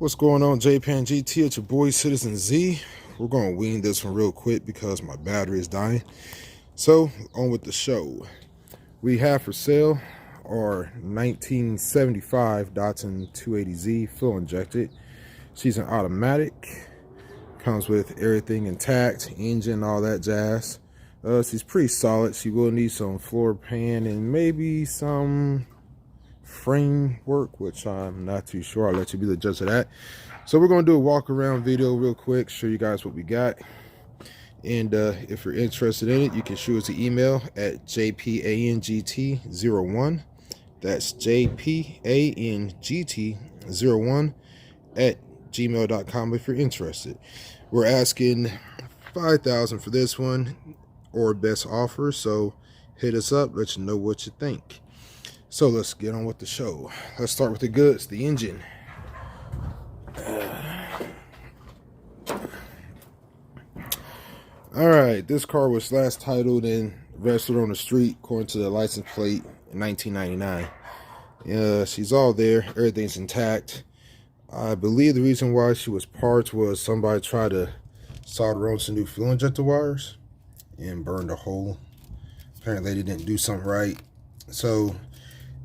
What's going on, JPANGT? It's your boy Citizen Z. We're going to wean this one real quick because my battery is dying. So, on with the show. We have for sale our 1975 Datsun 280Z fuel injected. She's an automatic. Comes with everything intact, engine, all that jazz. She's pretty solid. She will need some floor pan and maybe some framework, which I'm not too sure. I'll let you be the judge of that. So we're going to do a walk around video real quick, show you guys what we got. And if you're interested in it, you can shoot us an email at JPANGT01. That's JPANGT01 at gmail.com if you're interested. We're asking $5,000 for this one, or best offer, so hit us up, let you know what you think. So let's get on with the show. Let's start with the goods, the engine. All right, this car was last titled and registered on the street according to the license plate in 1999. She's all there, everything's intact. I believe the reason why she was parked was somebody tried to solder on some new fuel injector wires and burned a hole. Apparently they didn't do something right. So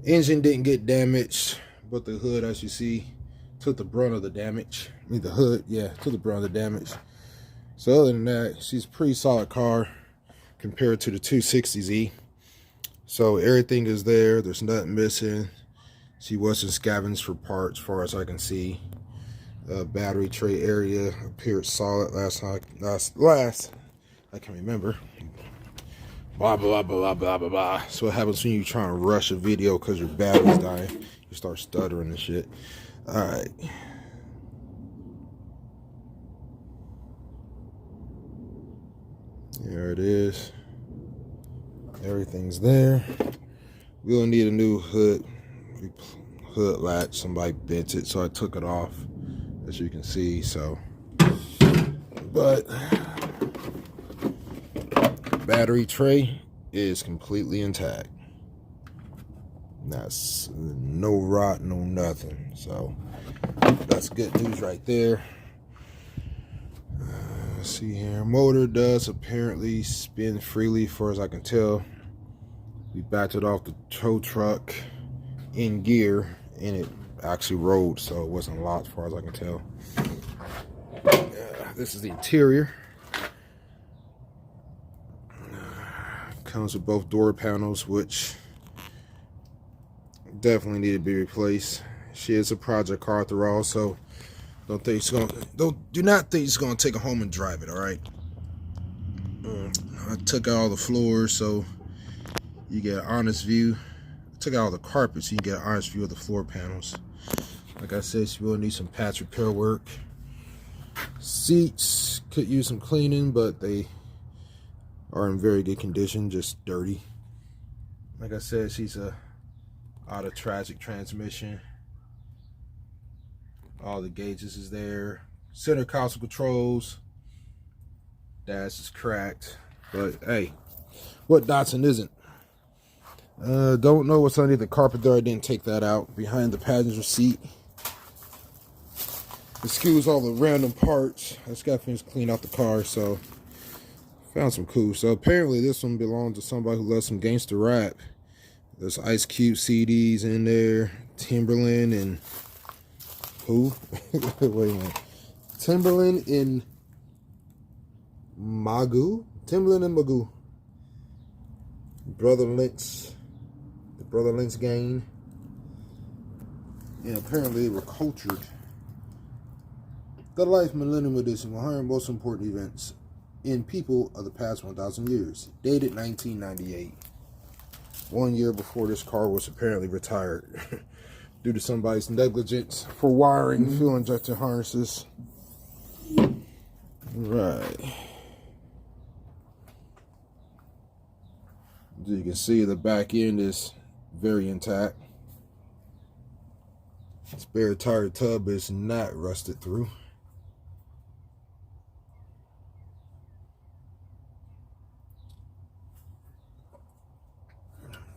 engine didn't get damaged, but the hood, as you see, took the brunt of the damage. I mean, the hood, yeah, took the brunt of the damage. So other than that, she's a pretty solid car compared to the 260Z. So everything is there. There's nothing missing. She wasn't scavenged for parts, as far as I can see. Battery tray area appeared solid last, I can remember. Blah, blah, blah, blah, blah, blah. So what happens when you try and rush a video because your battery's dying? You start stuttering and shit. Alright. There it is. Everything's there. We'll need a new hood latch. Somebody bent it, so I took it off, as you can see. So, but battery tray is completely intact. That's no rot, no nothing. So that's good news right there. Let's see here. Motor does apparently spin freely, as far as I can tell. We backed it off the tow truck in gear, and it actually rolled, so it wasn't locked, as far as I can tell. This is the interior. Comes with both door panels, which definitely need to be replaced. She is a project car after all, so do not think it's gonna take it home and drive it. All right. I took out all the floors so you get an honest view. I took out all the carpet so you get an honest view of the floor panels. Like I said, she will need some patch repair work. Seats could use some cleaning, but they are in very good condition, just dirty. Like I said, she's a auto tragic transmission. All the gauges is there. Center console controls. Dash is cracked, but hey, what Datsun isn't? Don't know what's underneath the carpet there. I didn't take that out. Behind the passenger seat. Excuse all the random parts. I just got finished cleaning out the car, so found some cool. So apparently this one belonged to somebody who loves some gangster rap. There's Ice Cube CDs in there, Timberland and who? Wait a minute. Timberland and Magoo? Timberland and Magoo. Brother Lynch. The Brother Lynch gang. And apparently they were cultured. The Life Millennium Edition, 100 most important events in people of the past 1,000 years. Dated 1998. 1 year before this car was apparently retired. Due to somebody's negligence for wiring fuel injector harnesses. Right. As you can see, the back end is very intact. Spare tire tub is not rusted through.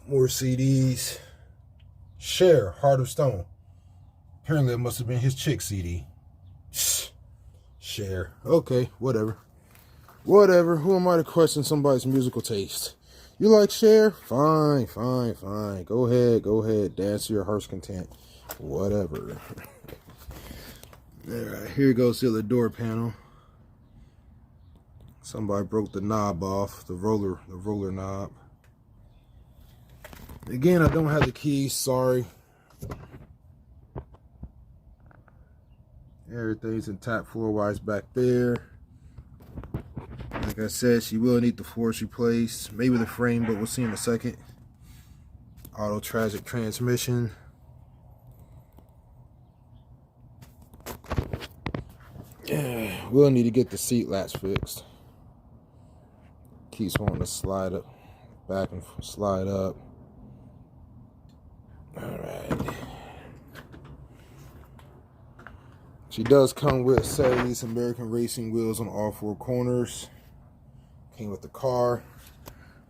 More CDs. Cher, Heart of Stone. Apparently it must have been his chick CD. Cher. Okay, whatever. Whatever. Who am I to question somebody's musical taste? You like Cher? Fine, fine, fine. Go ahead, go ahead. Dance to your heart's content. Whatever. Alright, here goes the other door panel. Somebody broke the knob off, the roller knob. Again, I don't have the keys, sorry. Everything's intact floor-wise back there. Like I said, she will need the force replaced. Maybe the frame, but we'll see in a second. Auto tragic transmission. Yeah, we'll need to get the seat latch fixed. Keeps wanting to slide up, back and slide up. Alright. She does come with these American Racing wheels on all four corners. Came with the car.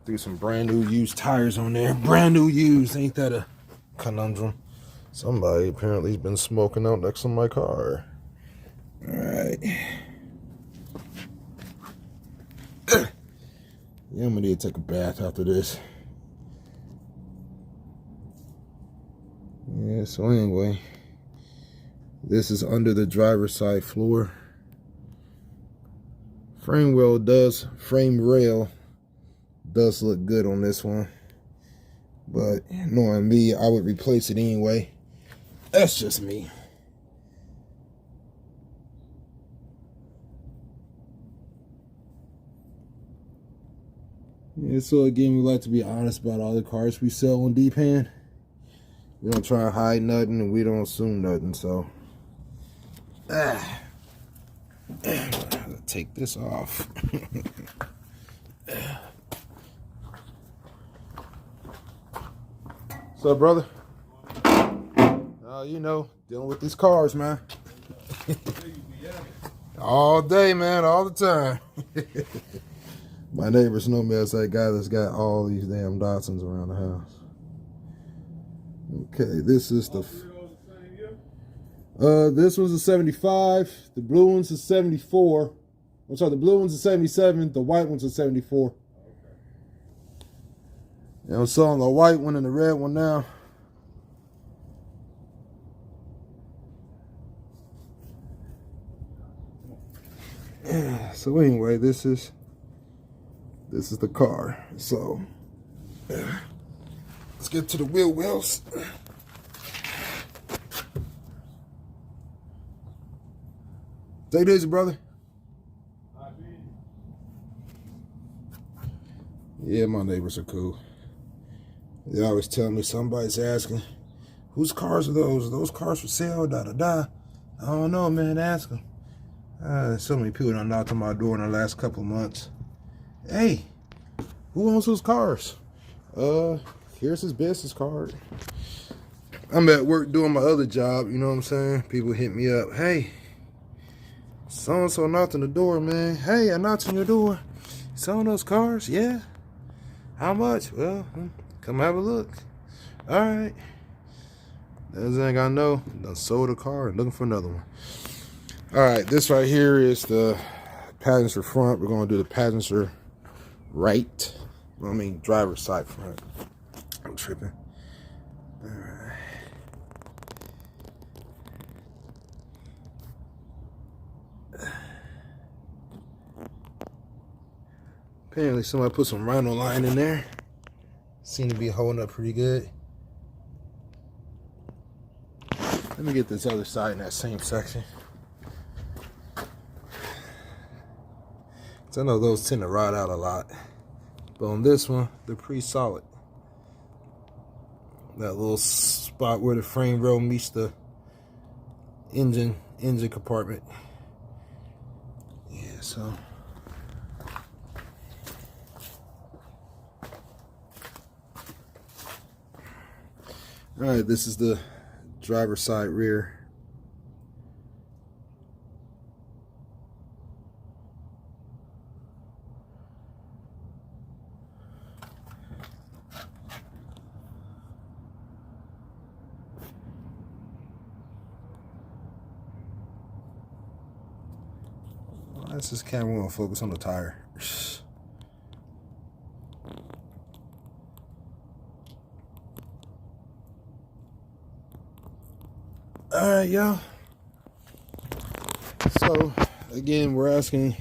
Threw some brand new used tires on there. Brand new used. Ain't that a conundrum? Somebody apparently has been smoking out next to my car. Alright. Yeah, I'm gonna need to take a bath after this. Yeah, so anyway, this is under the driver's side floor. Frame rail does look good on this one, but knowing me, I would replace it anyway. That's just me. Yeah, so again, we like to be honest about all the cars we sell on JPAN. We don't try to hide nothing, and we don't assume nothing. So, take this off. What's up, brother? You know, dealing with these cars, man. All day, man, all the time. My neighbors know me as that guy that's got all these damn Datsuns around the house. Okay, this is the... this one's a 75. The blue one's a 74. I'm sorry, the blue one's a 77. The white one's a 74. And I'm selling the white one and the red one now. So anyway, this is the car. So let's get to the wheel wells. Take it easy, brother. Yeah, my neighbors are cool. They always tell me, somebody's asking, whose cars are those? Are those cars for sale? Da da da. I don't know, man. Ask them. So many people done knocked on my door in the last couple of months. Hey, who owns those cars? Here's his business card. I'm at work doing my other job, you know what I'm saying? People hit me up. Hey, so-and-so knocked on the door, man. Hey, I knocked on your door. Selling those cars? Yeah. How much? Well, come have a look. All right. That's the thing I know. Done sold a car and looking for another one. All right, this right here is the passenger front. We're going to do the passenger right. I mean, driver's side front. I'm tripping. All right. Apparently somebody put some rhino line in there. Seem to be holding up pretty good. Let me get this other side in that same section. I know those tend to ride out a lot. But on this one, they're pretty solid. That little spot where the frame rail meets the engine compartment. Yeah, so. All right, this is the driver's side rear. That's this camera gonna focus on the tire. Alright, y'all. So again, we're asking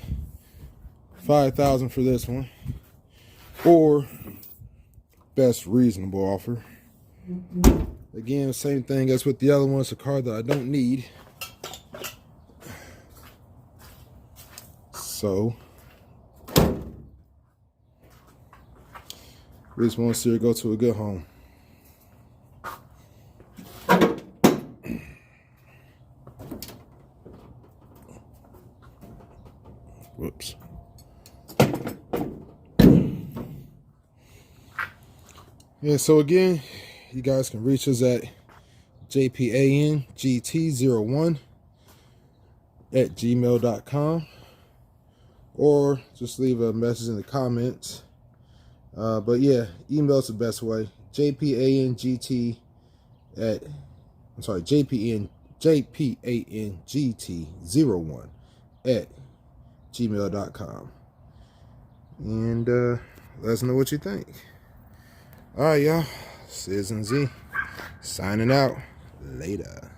$5,000 for this one, or best reasonable offer. Again, same thing as with the other one. It's a car that I don't need, so we just want to see her go to a good home. Whoops. Yeah, so again, you guys can reach us at JPANGT01@gmail.com, or just leave a message in the comments. But yeah, email's the best way. JPANGT01@gmail.com, and let us know what you think. All right, y'all. Citizen Z signing out. Later.